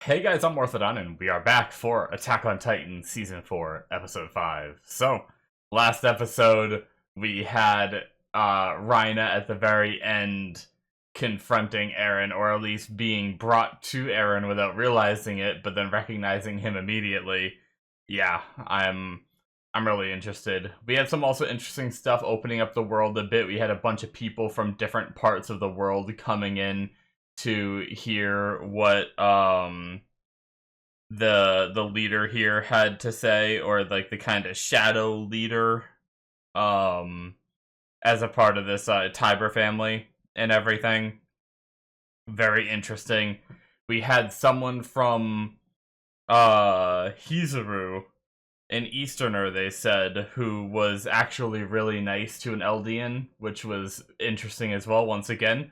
Hey guys, I'm Morthadon, and we are back for Attack on Titan Season 4, Episode 5. So, last episode, we had Rhina at the very end confronting Eren, or at least being brought to Eren without realizing it, but then recognizing him immediately. Yeah, I'm really interested. We had some also interesting stuff opening up the world a bit. We had a bunch of people from different parts of the world coming in to hear what the leader here had to say, or like the kind of shadow leader um as a part of this Tiber family and everything. Very interesting. We had someone from Hizuru, an Easterner, they said, who was actually really nice to an Eldian, which was interesting as well. Once again,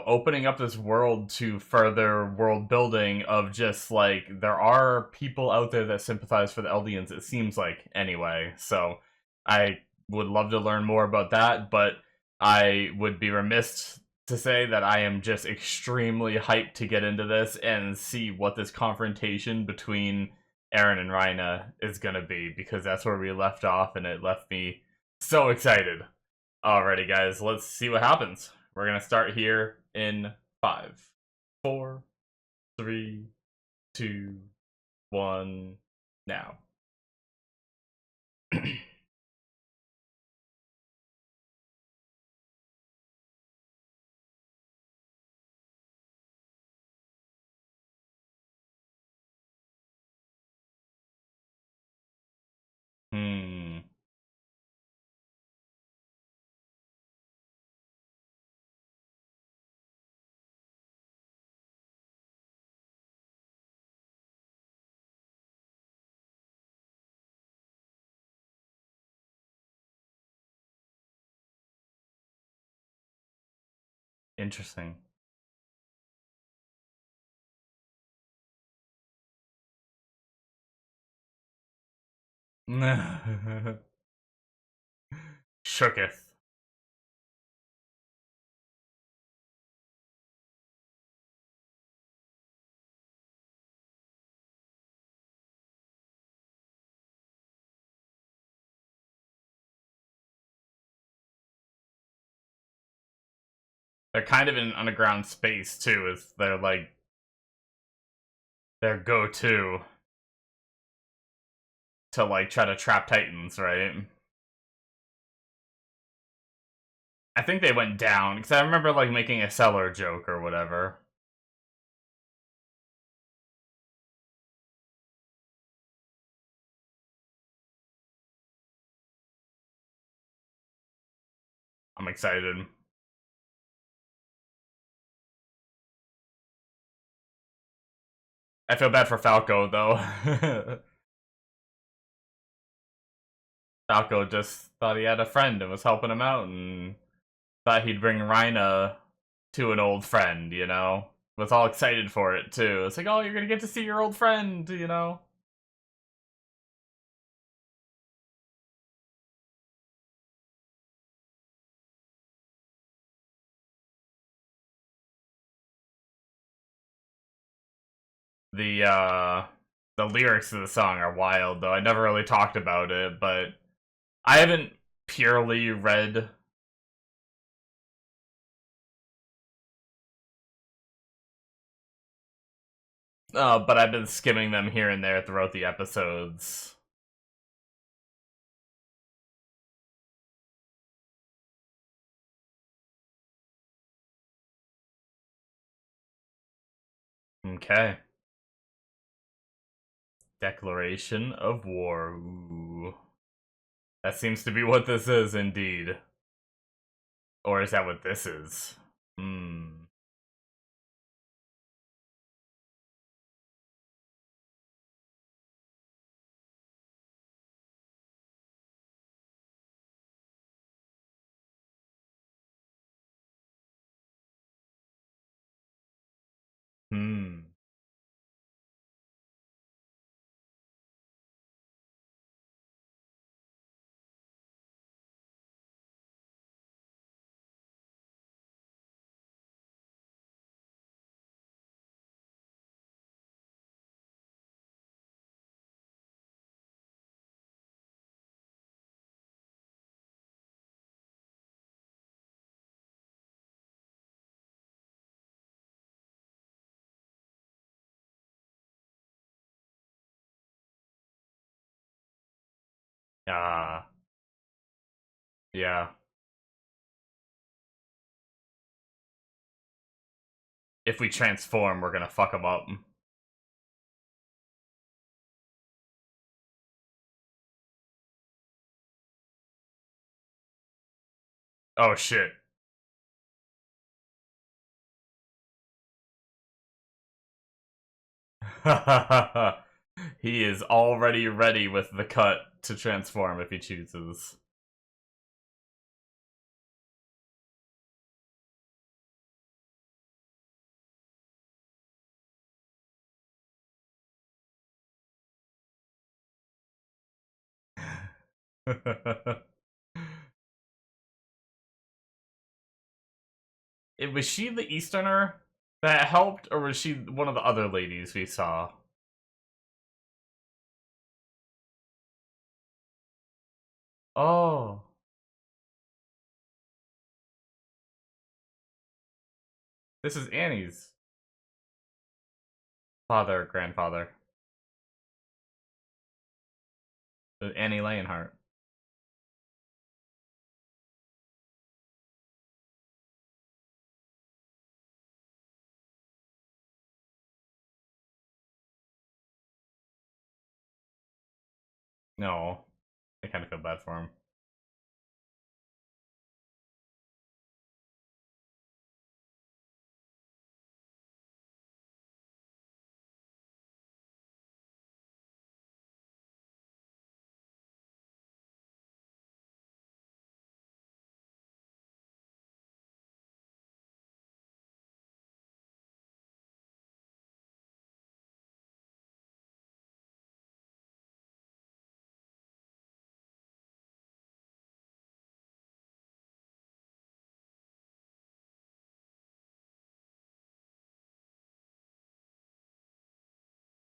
opening up this world to further world building of just like there are people out there that sympathize for the Eldians, it seems like, anyway. So I would love to learn more about that, but I would be remiss to say that I am just extremely hyped to get into this and see what this confrontation between Eren and Rhina is gonna be, because that's where we left off and it left me so excited. Alrighty, guys, let's see what happens. We're gonna start here in 5, 4, 3, 2, 1, now. Hmm. Interesting. Shooketh. They're kind of in underground space too, is their like their go-to to like try to trap Titans, right? I think they went down because I remember like making a cellar joke or whatever. I'm excited. I feel bad for Falco though. Falco just thought he had a friend and was helping him out, and thought he'd bring Rhina to an old friend, you know? Was all excited for it too. It's like, oh, you're gonna get to see your old friend, you know? The the lyrics of the song are wild though. I never really talked about it, but I haven't purely read but I've been skimming them here and there throughout the episodes. Okay. Declaration of War. Ooh. That seems to be what this is indeed. Or is that what this is? Hmm. Hmm. Ah, yeah. If we transform, we're gonna fuck them up. Oh shit. He is already ready with the cut to transform if he chooses. Was she the Easterner that helped, or was she one of the other ladies we saw? Oh, this is Annie's father, grandfather, Annie Leonhardt. No, I kind of feel bad for him.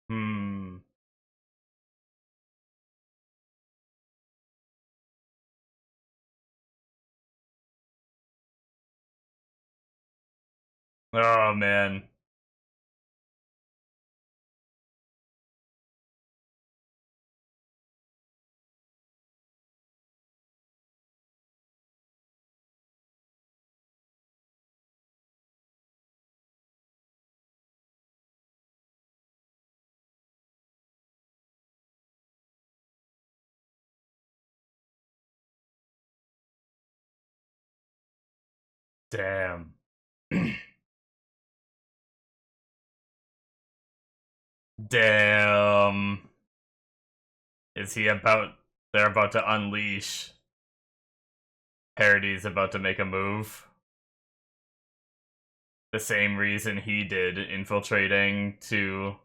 Hmm. Oh man. Damn. Damn. Is he about? They're about to unleash. Parody's about to make a move. The same reason he did, infiltrating to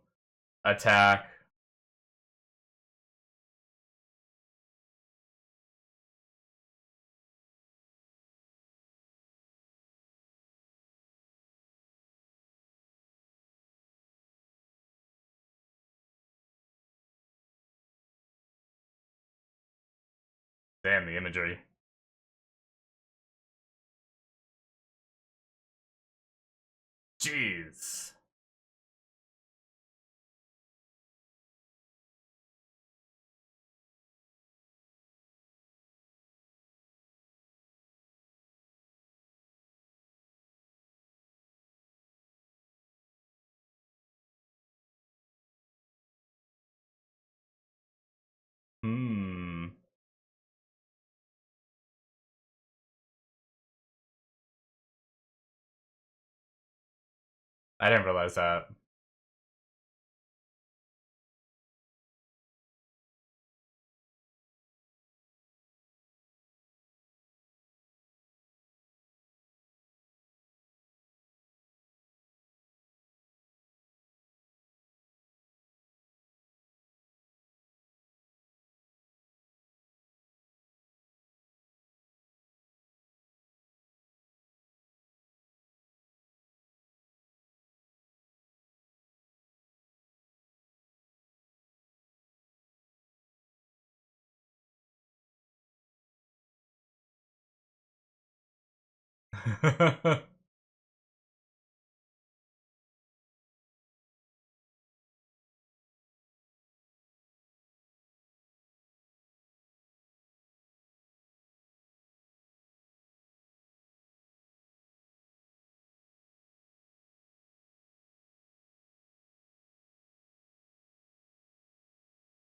attack. Damn the imagery. Jeez. Hmm. I didn't realize that.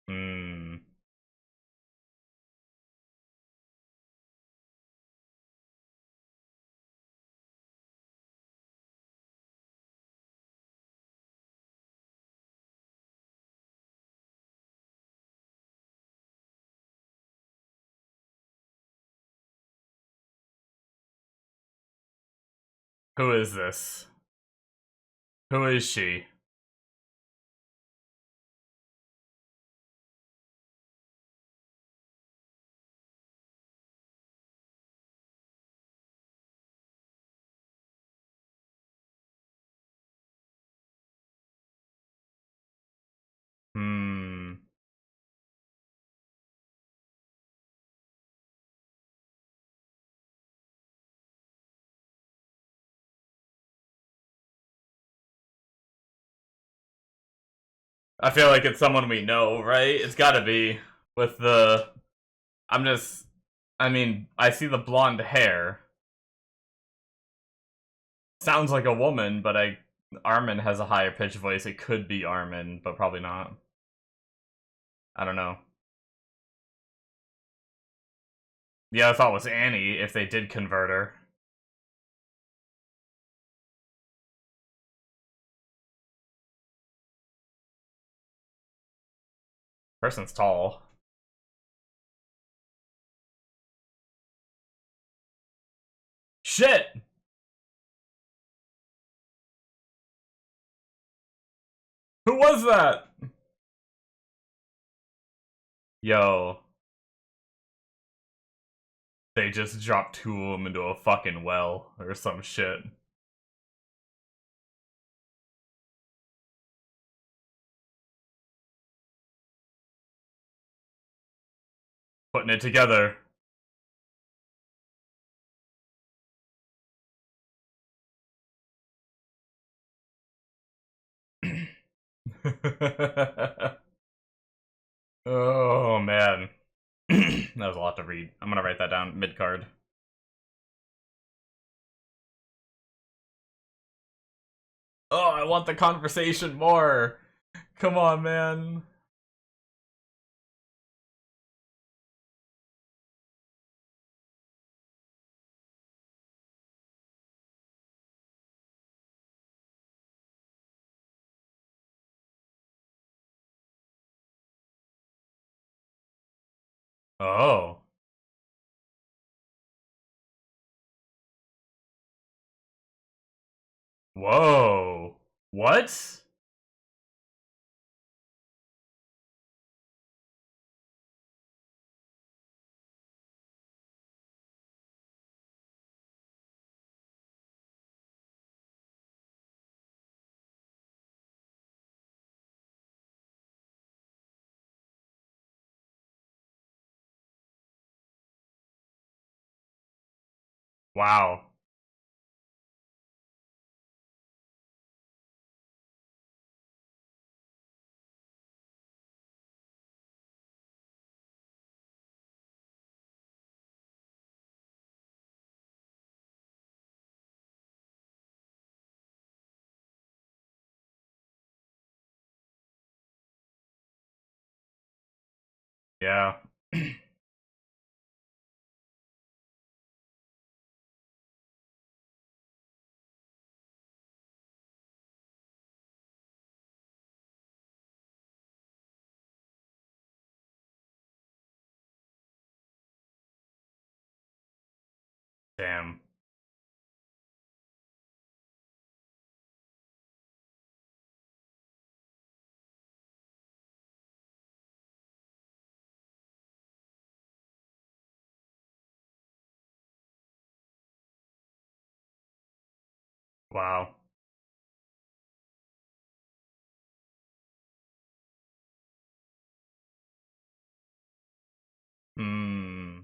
Hmm. Who is this? Who is she? Hmm. I feel like it's someone we know, right? It's gotta be. With the... I'm just... I mean, I see the blonde hair. Sounds like a woman, but Armin has a higher pitched voice. It could be Armin, but probably not. I don't know. The other thought was Annie, if they did convert her. Person's tall. Shit! Who was that? Yo. They just dropped two of them into a fucking well, or some shit. Putting it together. Oh, man. That was a lot to read. I'm gonna write that down mid-card. Oh, I want the conversation more! Come on, man. Oh. Whoa. What? Wow. Yeah. Damn. Wow. Hmm.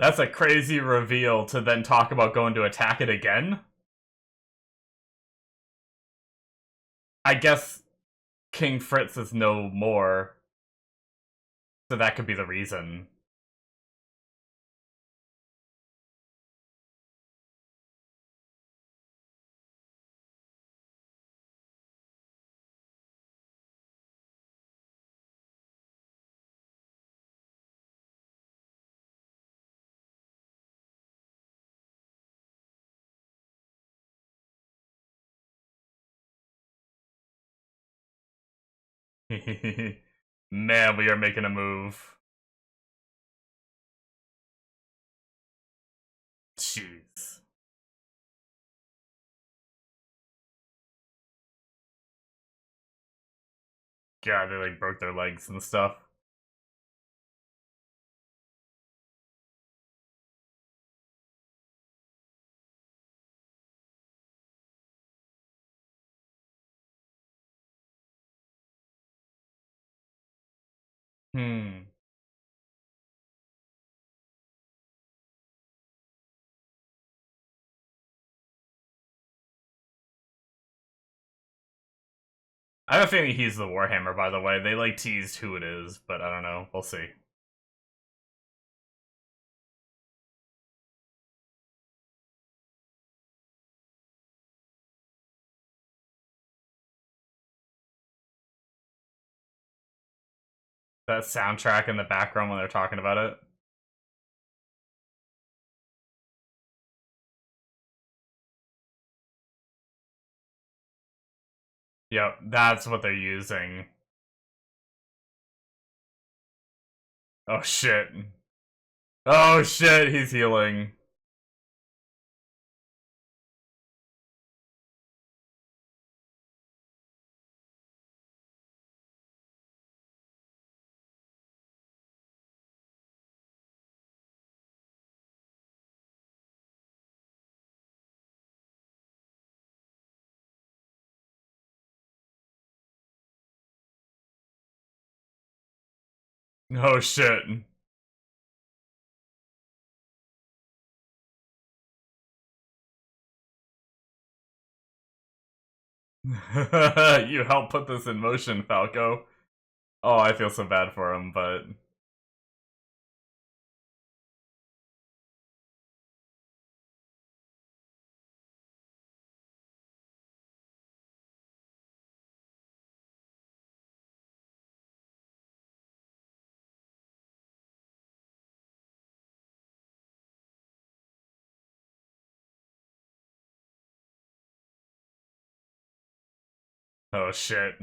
That's a crazy reveal to then talk about going to attack it again? I guess King Fritz is no more, so that could be the reason. Man, we are making a move. Jeez. God, they like broke their legs and stuff. Hmm. I have a feeling he's the Warhammer, by the way. They like teased who it is, but I don't know. We'll see. That soundtrack in the background when they're talking about it. Yep, that's what they're using. Oh shit. Oh shit, he's healing. Oh shit. You helped put this in motion, Falco. Oh, I feel so bad for him, but... Oh shit.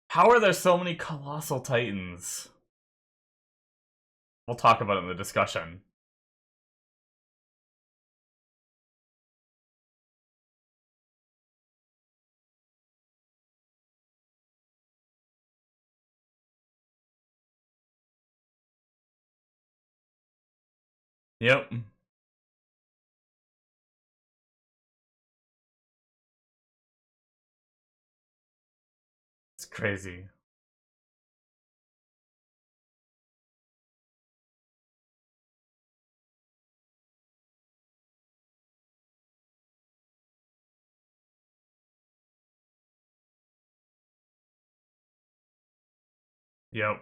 How are there so many colossal titans? We'll talk about it in the discussion. Yep. It's crazy. Yep.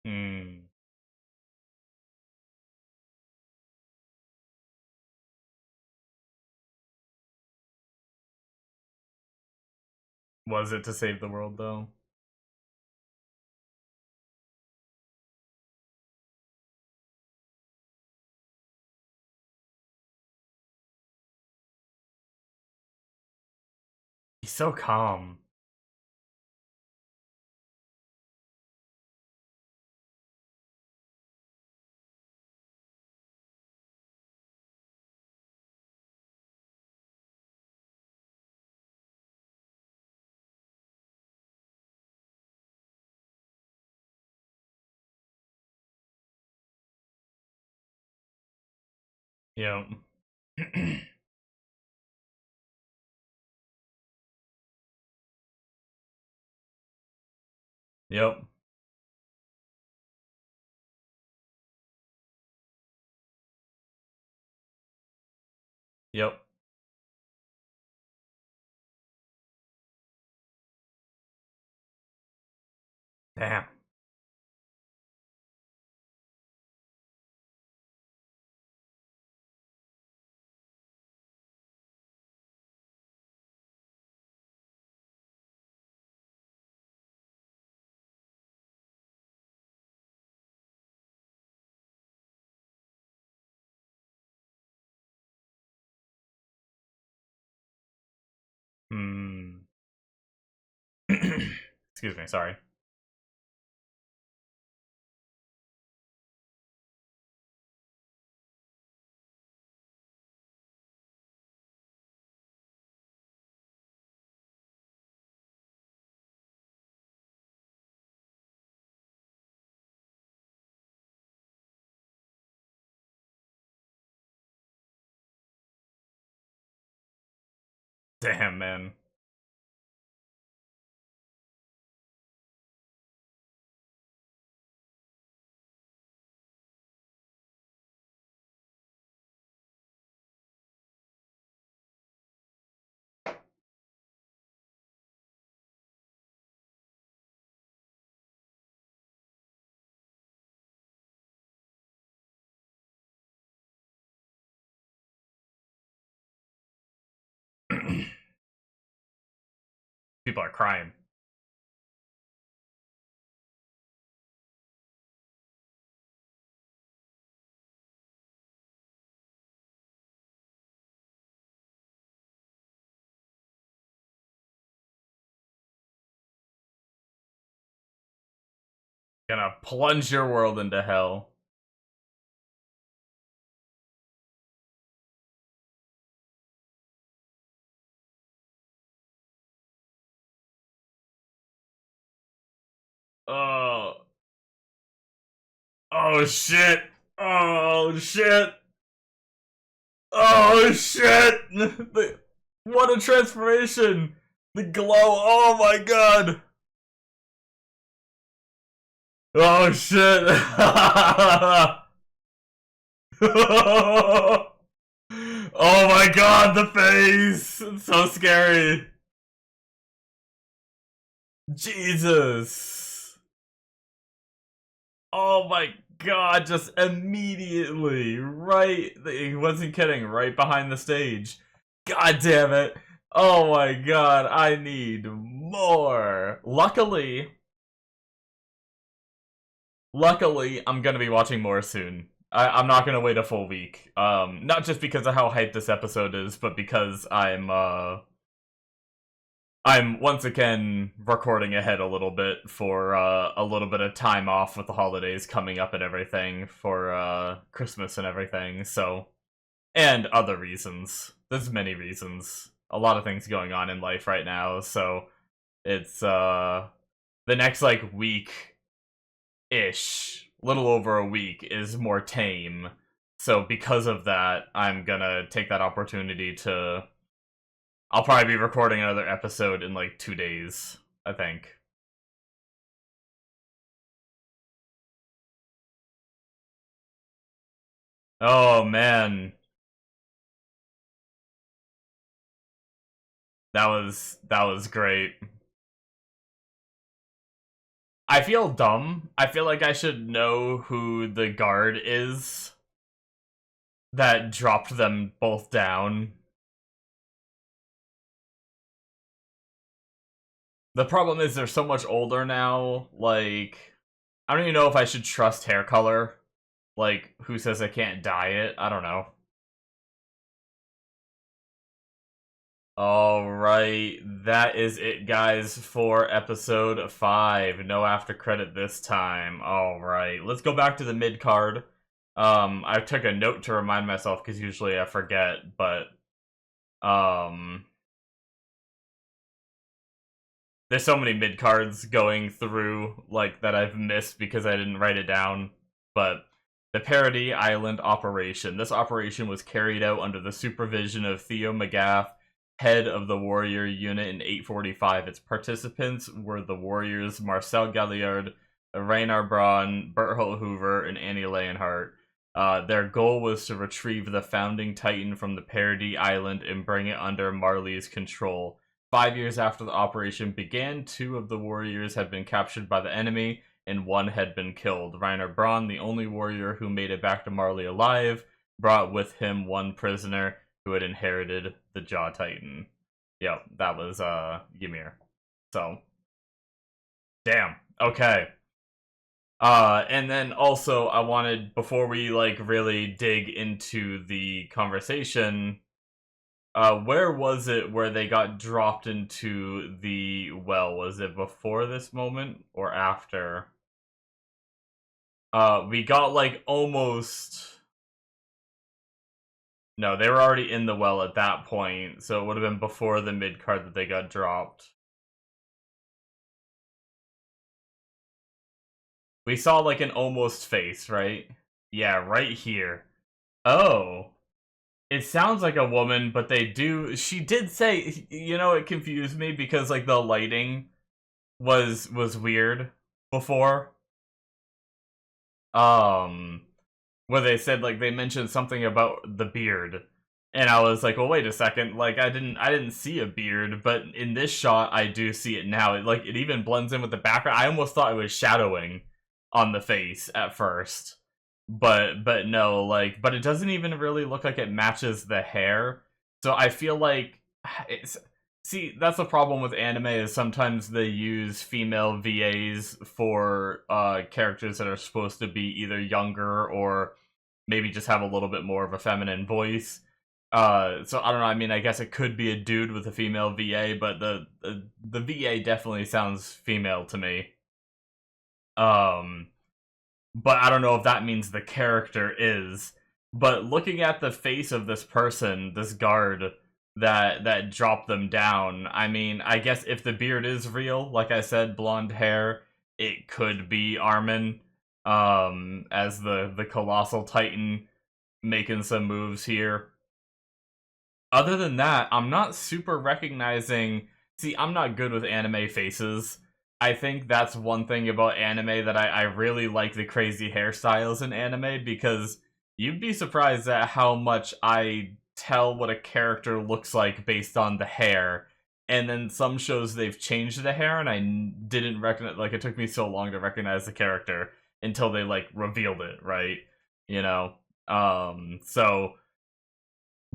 Hmm. Was it to save the world, though? He's so calm. Yep. Yep. Yep. Damn. Hmm. Excuse me, sorry. Damn, man. People are crying. Gonna plunge your world into hell. Oh. Oh shit. Oh shit. Oh shit. What a transformation. The glow. Oh my god. Oh shit. Oh my god, the face! It's so scary. Jesus. Oh my god, just immediately. Right. He wasn't kidding. Right behind the stage. God damn it. Oh my god, I need more. Luckily, I'm gonna be watching more soon. I'm not gonna wait a full week. Not just because of how hyped this episode is, but because I'm once again recording ahead a little bit for a little bit of time off with the holidays coming up and everything for Christmas and everything. So, and other reasons. There's many reasons. A lot of things going on in life right now. So it's the next like week ish, little over a week is more tame. So because of that, I'm gonna take that opportunity to I'll probably be recording another episode in like 2 days, I think. Oh man, that was great. I feel dumb. I feel like I should know who the guard is that dropped them both down. The problem is they're so much older now, like I don't even know if I should trust hair color. Like, who says I can't dye it? I don't know. Alright, that is it, guys, for episode 5. No after credit this time. Alright, let's go back to the mid card. I took a note to remind myself because usually I forget, but um, there's so many mid cards going through like that I've missed because I didn't write it down. But The Parody Island Operation. This operation was carried out under the supervision of Theo McGath, head of the Warrior Unit in 845. Its participants were the Warriors Marcel Galliard, Ragnar Braun, Berthold Hoover, and Annie Leonhardt. Their goal was to retrieve the founding Titan from the Parody Island and bring it under Marley's control. 5 years after the operation began, 2 of the warriors had been captured by the enemy, and 1 had been killed. Ragnar Braun, the only warrior who made it back to Marley alive, brought with him 1 prisoner who had inherited the Jaw Titan. Yep, that was Ymir. So, damn. Okay. And then also I wanted, before we like really dig into the conversation, where was it where they got dropped into the well? Was it before this moment or after? We got like almost... No, they were already in the well at that point, so it would have been before the mid-card that they got dropped. We saw like an almost face, right? Yeah, right here. Oh. It sounds like a woman, but she did say, you know, it confused me because like the lighting was weird before. Where they said like they mentioned something about the beard. And I was like, well, wait a second, like I didn't see a beard, but in this shot I do see it now. It even blends in with the background. I almost thought it was shadowing on the face at first. But no, like, but it doesn't even really look like it matches the hair. So I feel like it's... See, that's the problem with anime, is sometimes they use female VAs for characters that are supposed to be either younger or maybe just have a little bit more of a feminine voice. So I don't know, I mean, I guess it could be a dude with a female VA, but the VA definitely sounds female to me. But I don't know if that means the character is. But looking at the face of this person, this guard that dropped them down, I mean, I guess if the beard is real, like I said, blonde hair, it could be Armin, as the colossal titan making some moves here. Other than that, I'm not super recognizing... See, I'm not good with anime faces. I think that's one thing about anime, that I really like the crazy hairstyles in anime, because you'd be surprised at how much I tell what a character looks like based on the hair. And then some shows they've changed the hair and I didn't recognize... Like, it took me so long to recognize the character until they, like, revealed it, right? You know? So...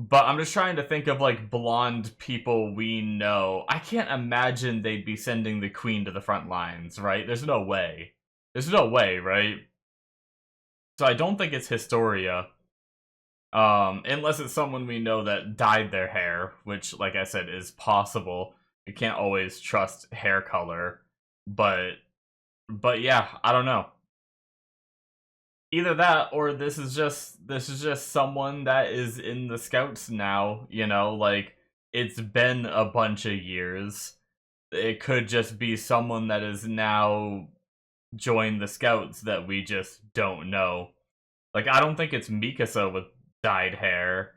But I'm just trying to think of, like, blonde people we know. I can't imagine they'd be sending the queen to the front lines, right? There's no way. There's no way, right? So I don't think it's Historia. Unless it's someone we know that dyed their hair, which, like I said, is possible. You can't always trust hair color. But yeah, I don't know. Either that, or this is just someone that is in the scouts now, you know, like, it's been a bunch of years. It could just be someone that is now joined the scouts that we just don't know. Like, I don't think it's Mikasa with dyed hair.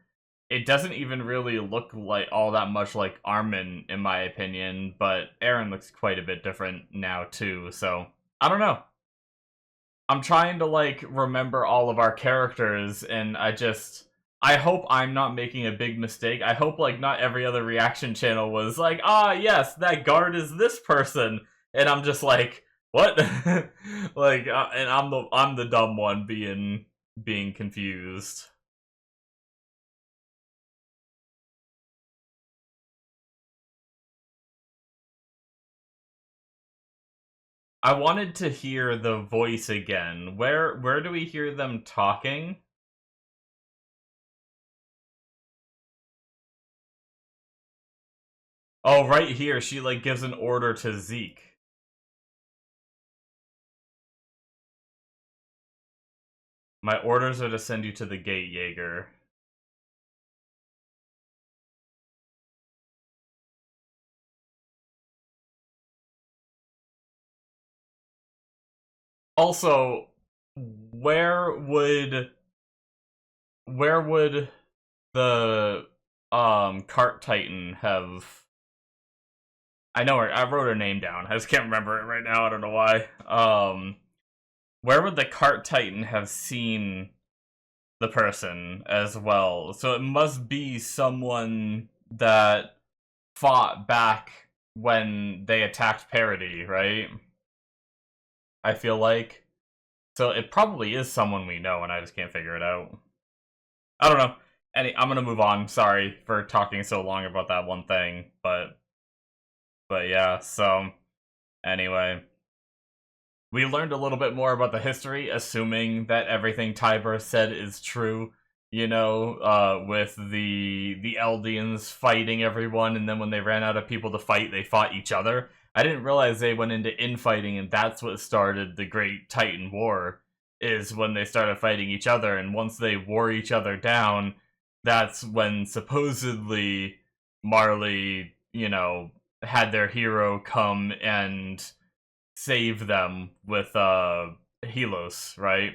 It doesn't even really look like all that much like Armin, in my opinion, but Eren looks quite a bit different now too, so I don't know. I'm trying to, like, remember all of our characters, and I hope I'm not making a big mistake. I hope, like, not every other reaction channel was like, ah, yes, that guard is this person, and I'm just like, what? Like, and I'm the dumb one being confused. I wanted to hear the voice again. Where do we hear them talking? Oh, right here, she, like, gives an order to Zeke. My orders are to send you to the gate, Jaeger. Also, where would where would the cart titan have? I know her. I wrote her name down. I just can't remember it right now. I don't know why. Where would the cart titan have seen the person as well? So it must be someone that fought back when they attacked Parody, right? I feel like. So it probably is someone we know, and I just can't figure it out. I don't know. I'm gonna move on. Sorry for talking so long about that one thing, but yeah. So anyway, we learned a little bit more about the history, assuming that everything Tiber said is true. You know, with the Eldians fighting everyone, and then when they ran out of people to fight, they fought each other. I didn't realize they went into infighting, and that's what started the Great Titan War. Is when they started fighting each other, and once they wore each other down, that's when supposedly Marley, had their hero come and save them with Helos, right?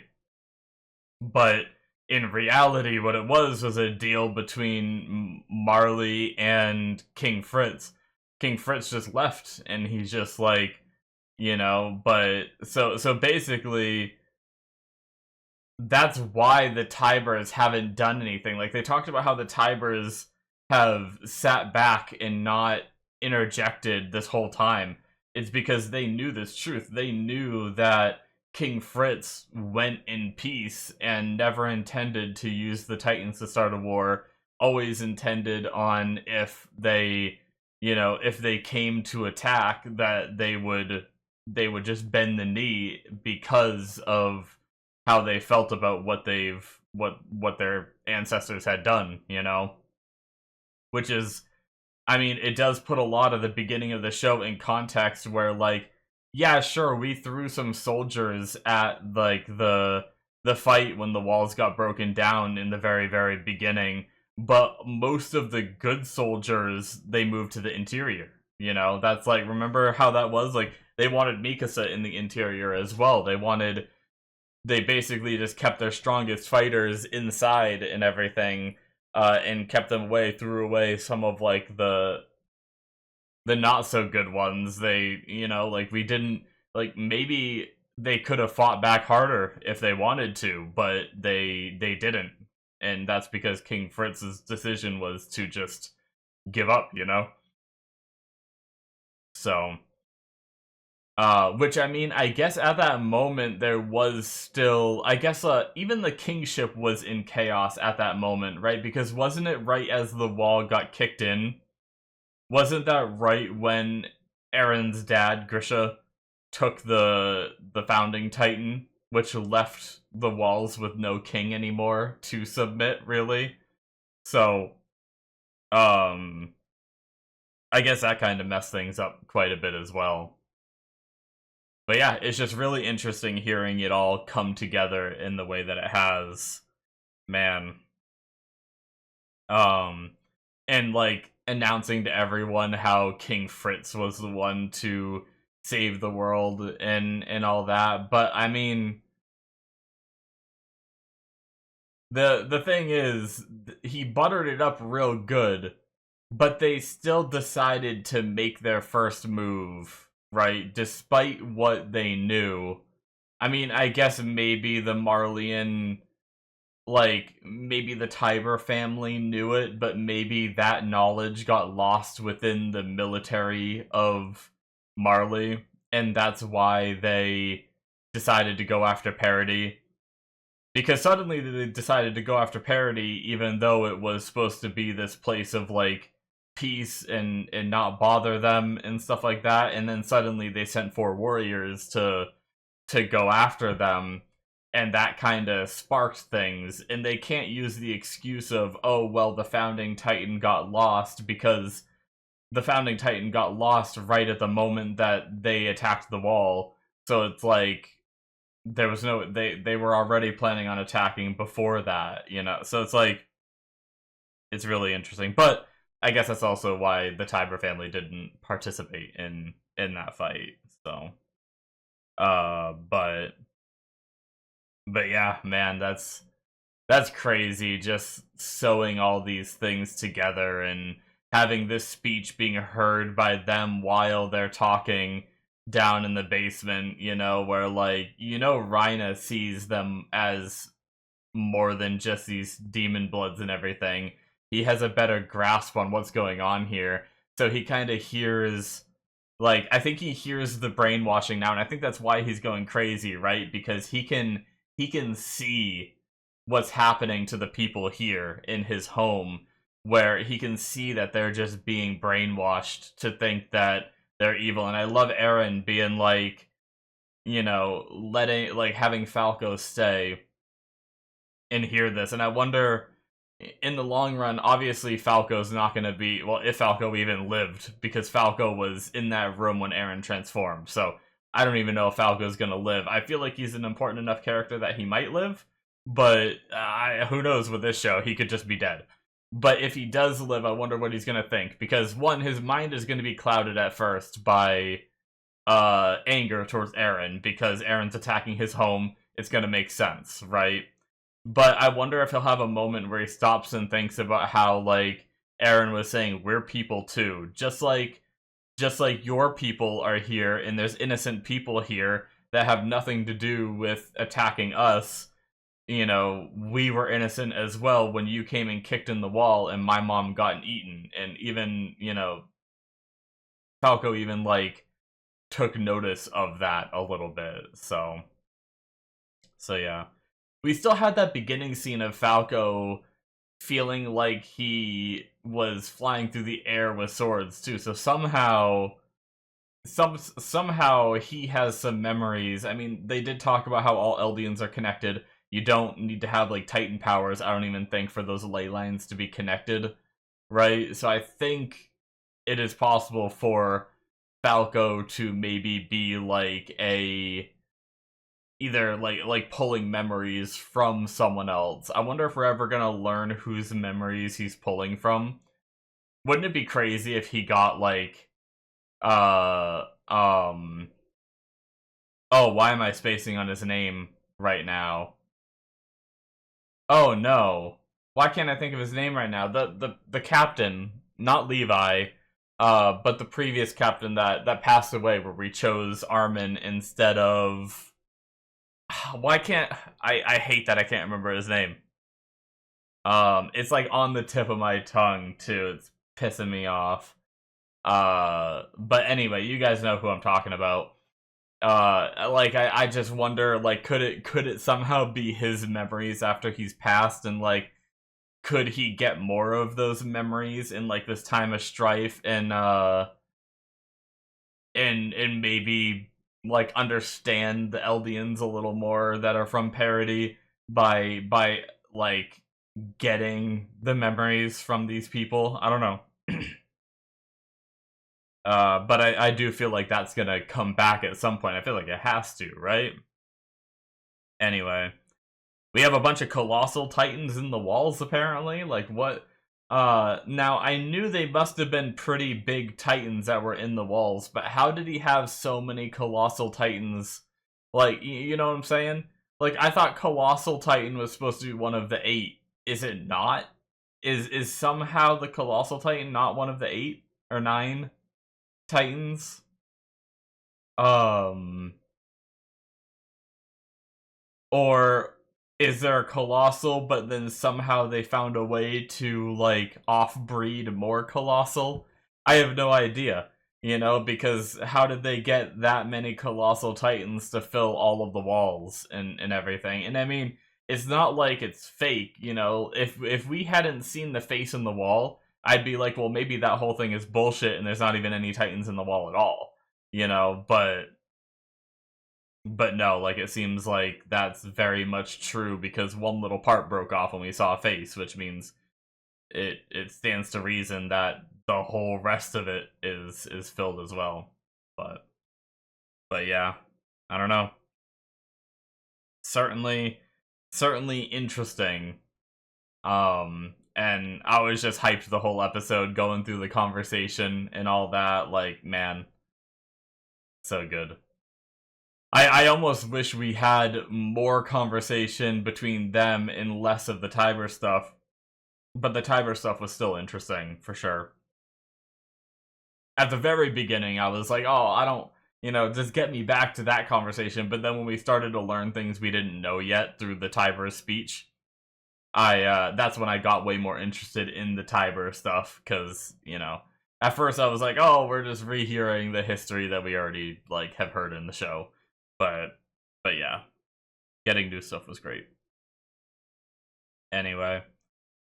But in reality, what it was a deal between Marley and King Fritz. King Fritz just left, and he's just like, But so basically, that's why the Tybers haven't done anything. Like they talked about how the Tybers have sat back and not interjected this whole time. It's because they knew this truth. They knew that King Fritz went in peace and never intended to use the Titans to start a war. Always intended on if they came to attack, that they would just bend the knee because of how they felt about what their ancestors had done, which is, I mean, it does put a lot of the beginning of the show in context where, like, yeah, sure, we threw some soldiers at, like, the fight when the walls got broken down in the very, very beginning, but most of the good soldiers, they moved to the interior, That's, like, remember how that was? Like, they wanted Mikasa in the interior as well. They basically just kept their strongest fighters inside and everything, and kept them away, threw away some of, like, the not so good ones. They, like, we didn't, like, maybe they could have fought back harder if they wanted to, but they didn't. And that's because King Fritz's decision was to just give up, So, which, I mean, I guess at that moment there was still, I guess, even the kingship was in chaos at that moment, right? Because wasn't it right as the wall got kicked in? Wasn't that right when Aaron's dad, Grisha, took the founding titan, which left the walls with no king anymore to submit, really? So, um, I guess that kind of messed things up quite a bit as well. But yeah, it's just really interesting hearing it all come together in the way that it has. Man. Um, and like announcing to everyone how King Fritz was the one to save the world and all that. But I mean, the thing is, he buttered it up real good, but they still decided to make their first move, right? Despite what they knew. I mean, I guess maybe the Marleyan, like, maybe the Tiber family knew it, but maybe that knowledge got lost within the military of Marley, and that's why they decided to go after Parody. Because suddenly they decided to go after Parody, even though it was supposed to be this place of, like, peace and not bother them and stuff like that, and then suddenly they sent 4 warriors to go after them, and that kind of sparked things. And they can't use the excuse of, oh, well, the founding titan got lost, because the founding titan got lost right at the moment that they attacked the wall. So it's like there was no, they were already planning on attacking before that, so it's like, it's really interesting. But I guess that's also why the Tiber family didn't participate in that fight. So but But yeah, man, that's crazy, just sewing all these things together and having this speech being heard by them while they're talking down in the basement, where, like, Rhina sees them as more than just these demon bloods and everything. He has a better grasp on what's going on here. So he kind of hears, like, I think he hears the brainwashing now, and I think that's why he's going crazy, right? Because he can see what's happening to the people here in his home, where he can see that they're just being brainwashed to think that they're evil. And I love Aaron being like, letting, like, having Falco stay and hear this. And I wonder, in the long run, obviously Falco's not going to be, well, if Falco even lived, because Falco was in that room when Aaron transformed. So I don't even know if Falco's going to live. I feel like he's an important enough character that he might live, but who knows with this show? He could just be dead. But if he does live, I wonder what he's going to think. Because, one, his mind is going to be clouded at first by anger towards Aaron, because Aaron's attacking his home. It's going to make sense, right? But I wonder if he'll have a moment where he stops and thinks about how, like, Aaron was saying, we're people too. Just like your people are here, and there's innocent people here that have nothing to do with attacking us. We were innocent as well when you came and kicked in the wall and my mom got eaten. And even, Falco even, like, took notice of that a little bit. So yeah. We still had that beginning scene of Falco feeling like he was flying through the air with swords too. So somehow he has some memories. I mean, they did talk about how all Eldians are connected. You don't need to have, like, Titan powers, I don't even think, for those ley lines to be connected, right? So I think it is possible for Falco to maybe be like a either like pulling memories from someone else. I wonder if we're ever gonna learn whose memories he's pulling from. Wouldn't it be crazy if he got, like, uh um oh, why am I spacing on his name right now? Oh no. Why can't I think of his name right now? The captain, not Levi, but the previous captain that passed away, where we chose Armin instead of, why can't I hate that I can't remember his name. It's, like, on the tip of my tongue too. It's pissing me off. But anyway, you guys know who I'm talking about. Like, I just wonder, like, could it somehow be his memories after he's passed, and, like, could he get more of those memories in, like, this time of strife, and maybe, like, understand the Eldians a little more that are from Parody by like getting the memories from these people. I don't know. But I do feel like that's gonna come back at some point. I feel like it has to, right? Anyway, we have a bunch of colossal titans in the walls, apparently. Like, what? Now, I knew they must have been pretty big titans that were in the walls, but how did he have so many colossal titans? Like, you know what I'm saying? Like, I thought colossal titan was supposed to be one of the 8. Is it not? Is somehow the colossal titan not one of the 8 or 9 titans? Um, Or is there a colossal, but then somehow they found a way to, like, off-breed more colossal? I have no idea, because how did they get that many colossal titans to fill all of the walls and everything? And I mean, it's not like it's fake, If we hadn't seen the face in the wall, I'd be like, well, maybe that whole thing is bullshit and there's not even any titans in the wall at all, but no, like, it seems like that's very much true, because one little part broke off when we saw a face, which means it stands to reason that the whole rest of it is filled as well. But yeah, I don't know. Certainly interesting. And I was just hyped the whole episode, going through the conversation and all that. Like, man, so good. I almost wish we had more conversation between them and less of the Tiber stuff. But the Tiber stuff was still interesting, for sure. At the very beginning, I was like, oh, I don't, just get me back to that conversation. But then when we started to learn things we didn't know yet through the Tiber speech, that's when I got way more interested in the Tiber stuff, because, at first I was like, oh, we're just rehearing the history that we already, like, have heard in the show. But yeah, getting new stuff was great. Anyway.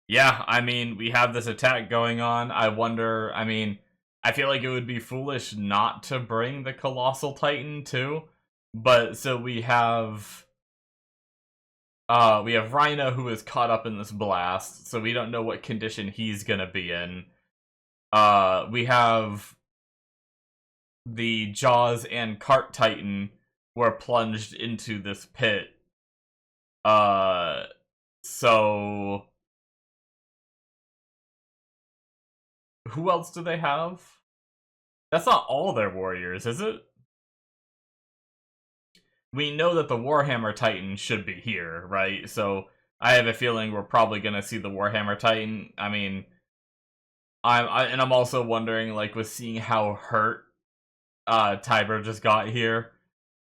Yeah, I mean, we have this attack going on. I wonder, I mean, I feel like it would be foolish not to bring the Colossal Titan too. But so we have Rhina, who is caught up in this blast, so we don't know what condition he's gonna be in. We have the Jaws and Cart Titan were plunged into this pit. So who else do they have? That's not all their warriors, is it? We know that the Warhammer Titan should be here, right? So I have a feeling we're probably gonna see the Warhammer Titan. I mean, I'm also wondering, like, with seeing how hurt Tiber just got here,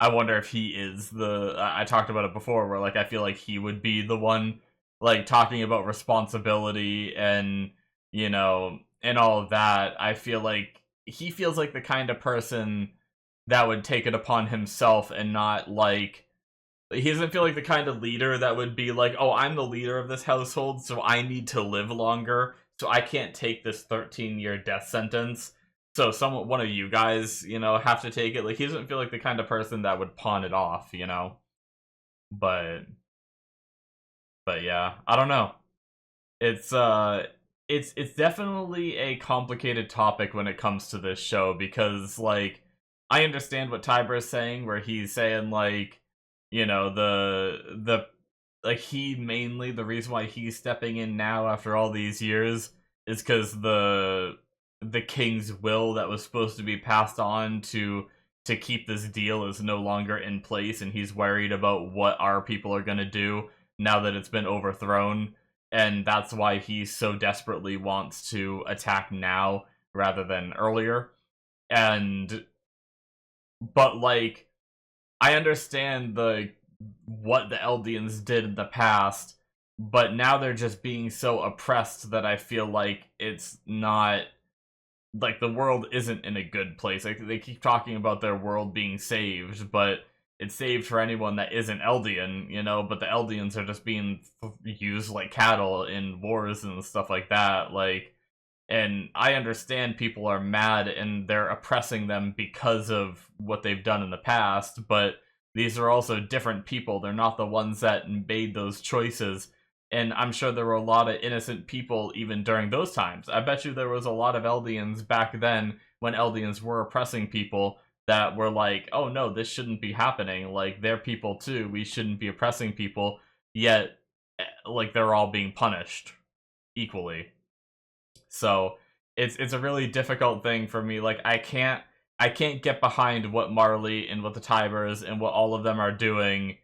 I wonder if he is the. I talked about it before, where like I feel like he would be the one, like, talking about responsibility and and all of that. I feel like he feels like the kind of person that would take it upon himself and not like he doesn't feel like the kind of leader that would be like, oh, I'm the leader of this household, so I need to live longer, so I can't take this 13-year death sentence. So one of you guys, have to take it. Like, he doesn't feel like the kind of person that would pawn it off. But yeah, I don't know. It's definitely a complicated topic when it comes to this show, because like I understand what Tiber is saying, where he's saying like, the like he mainly the reason why he's stepping in now after all these years is because the king's will that was supposed to be passed on to keep this deal is no longer in place, and he's worried about what our people are going to do now that it's been overthrown, and that's why he so desperately wants to attack now rather than earlier. But like, I understand what the Eldians did in the past, but now they're just being so oppressed that I feel like it's not like the world isn't in a good place. Like, they keep talking about their world being saved, but it's saved for anyone that isn't Eldian, but the Eldians are just being used like cattle in wars and stuff like that. Like, and I understand people are mad and they're oppressing them because of what they've done in the past, but these are also different people. They're not the ones that made those choices. And I'm sure there were a lot of innocent people even during those times. I bet you there was a lot of Eldians back then when Eldians were oppressing people that were like, oh no, this shouldn't be happening. Like, they're people too. We shouldn't be oppressing people. Yet, like, they're all being punished equally. So it's a really difficult thing for me. Like, I can't get behind what Marley and what the Tibers and what all of them are doing,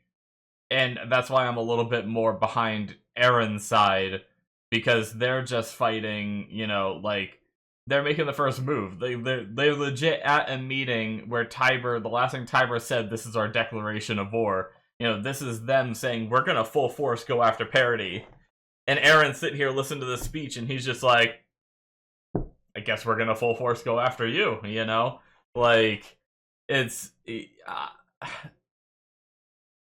and that's why I'm a little bit more behind Aaron's side, because they're just fighting. Like, they're making the first move. They're legit at a meeting where the last thing Tiber said, "This is our declaration of war." This is them saying we're gonna full force go after Parody, and Aaron's sitting here listening to this speech, and he's just like, I guess we're gonna full force go after you, Like, it's...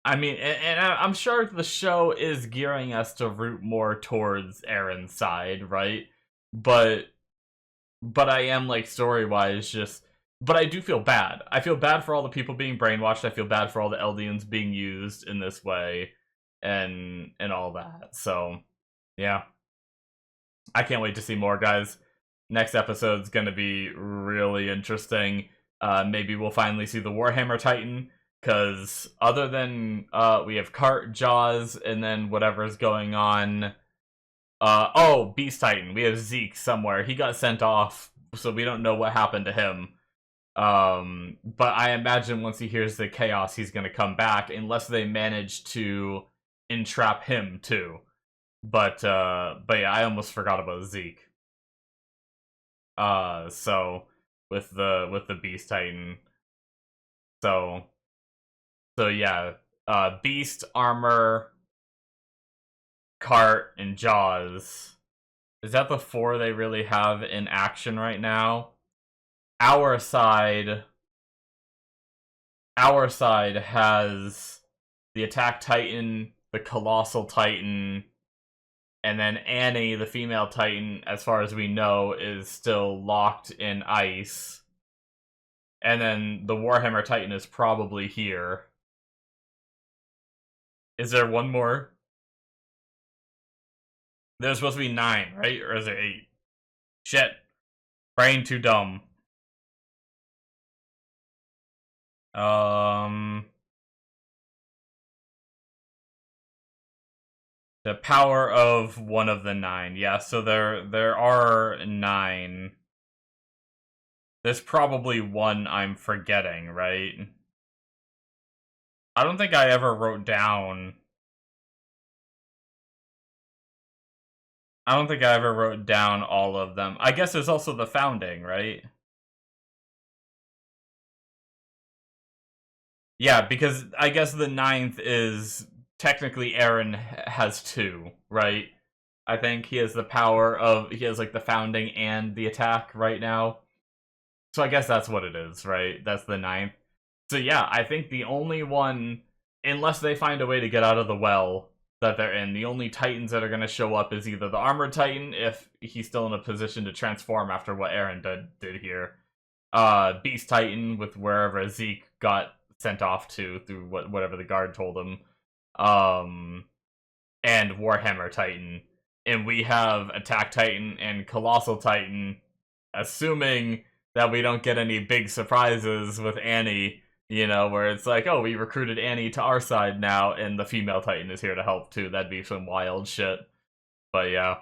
I mean, and I'm sure the show is gearing us to root more towards Aaron's side, right? But I am, like, story-wise, just... But I do feel bad. I feel bad for all the people being brainwashed. I feel bad for all the Eldians being used in this way, and all that. So, yeah. I can't wait to see more, guys. Next episode's gonna be really interesting. Maybe we'll finally see the Warhammer Titan, because other than we have Cart, Jaws, and then whatever's going on. Oh, Beast Titan. We have Zeke somewhere. He got sent off, so we don't know what happened to him. But I imagine once he hears the chaos, he's gonna come back, unless they manage to entrap him too. But yeah, I almost forgot about Zeke. So with the Beast Titan, so yeah, Beast, Armor, Cart, and Jaws. Is that the four they really have in action right now? Our side has the Attack Titan, the Colossal Titan, and then Annie, the female Titan, as far as we know, is still locked in ice. And then the Warhammer Titan is probably here. Is there one more? There's supposed to be 9, right? Or is there 8? Shit. Brain too dumb. The power of one of the 9. Yeah, so there are 9. There's probably one I'm forgetting, right? I don't think I ever wrote down... I don't think I ever wrote down all of them. I guess there's also the Founding, right? Yeah, because I guess the 9th is... Technically, Aaron has 2, right? I think he has the power of... He has, like, the Founding and the Attack right now. So I guess that's what it is, right? That's the 9th. So yeah, I think the only one... Unless they find a way to get out of the well that they're in, the only Titans that are going to show up is either the Armored Titan, if he's still in a position to transform after what Aaron did here. Beast Titan, with wherever Zeke got sent off to through whatever the guard told him. And Warhammer Titan. And we have Attack Titan and Colossal Titan, assuming that we don't get any big surprises with Annie, you know, where it's like, oh, we recruited Annie to our side now, and the female Titan is here to help too. That'd be some wild shit. But yeah,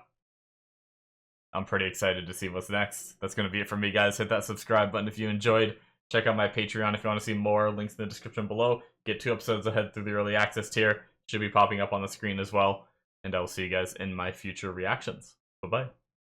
I'm pretty excited to see what's next. That's going to be it for me, guys. Hit that subscribe button if you enjoyed. Check out my Patreon if you want to see more. Links in the description below. Get 2 episodes ahead through the early access tier. Should be popping up on the screen as well. And I will see you guys in my future reactions. Bye-bye.